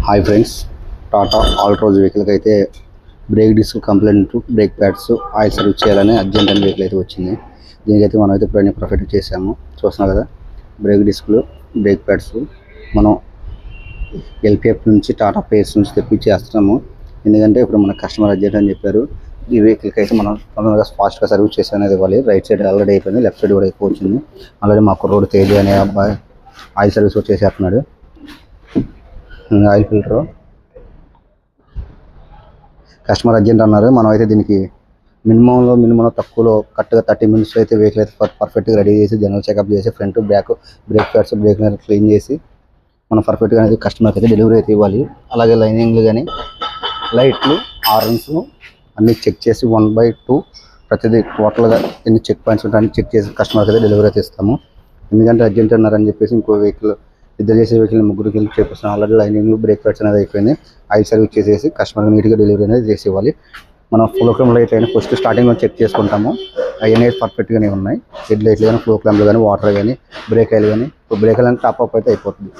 Hi friends, Tata Altroz వెహికల్కి అయితే brake disc complaint, brake pads oil service చేయాలని urgent అని వెహికల్ అయితే వచ్చింది. దీనికైతే మనం అయితే ఇప్పుడు పర్ఫెక్ట్ చేసాము. చూస్తున్నాం కదా, బ్రేక్ డిస్క్లు, బ్రేక్ ప్యాడ్స్ మనం ఎల్పిఎఫ్ నుంచి టాటా పేస్ నుంచి తెప్పించేస్తున్నాము. ఎందుకంటే ఇప్పుడు మన కస్టమర్ అర్జెంట్ అని చెప్పారు. ఈ వెహికల్కి అయితే మనం తొందరగా ఫాస్ట్గా సర్వీస్ చేసి అనేది ఇవ్వాలి. రైట్ సైడ్ ఆల్రెడీ అయిపోయింది, లెఫ్ట్ సైడ్ కూడా ఎక్కువ వచ్చింది. ఆల్రెడీ మా కుర్రోడు తేజ అనే అబ్బాయి ఆయిల్ సర్వీస్ చేసేస్తున్నాడు. ఆయిల్ ఫిల్టర్ కస్టమర్ అర్జెంట్ అన్నారు. మనం అయితే దీనికి మినిమంలో తక్కువలో కరెక్ట్గా 30 minutes అయితే వెహికల్ అయితే పర్ఫెక్ట్గా రెడీ చేసి జనరల్ చెకప్ చేసి front back brake pads break clean చేసి మనం పర్ఫెక్ట్గా అనేది కస్టమర్కి అయితే డెలివరీ అయితే ఇవ్వాలి. అలాగే లైనింగ్లు కానీ లైట్లు హార్న్స్ అన్నీ చెక్ చేసి 1/2 ప్రతిదీ టోటల్గా ఎన్ని చెక్ పాయింట్స్ ఉంటాయని చెక్ చేసి కస్టమర్కి అయితే డెలివరీ అయితే ఇస్తాము. ఎందుకంటే అర్జెంట్ అన్నారని చెప్పేసి ఇంకో వెహికల్ ఇద్దరు చేసే వెహికల్ ముగ్గురికి వెళ్ళి చేపిస్తాం. ఆల్రెడీ లైనింగ్లు బ్రేక్ ప్యాడ్స్ అనేది అయిపోయింది. ఆయిల్ సర్వీస్ చేసేసి కస్టమర్కి నీట్గా డెలివరీ అనేది చేసి ఇవ్వాలి. మనం ఫ్లో క్లాంప్ లైట్ అయినా ఫస్ట్ స్టార్టింగ్లో చెక్ చేసుకుంటాము. అవన్నీ పర్ఫెక్ట్గానే ఉన్నాయి. హెడ్ లైట్లు కానీ, ఫ్లో క్లాంప్లు కానీ, వాటర్ కానీ, బ్రేక్ ఆయిల్ కానీ. ఇప్పుడు బ్రేక్ ఆయిల్ అంటే టాప్ అప్ అయితే అయిపోతుంది.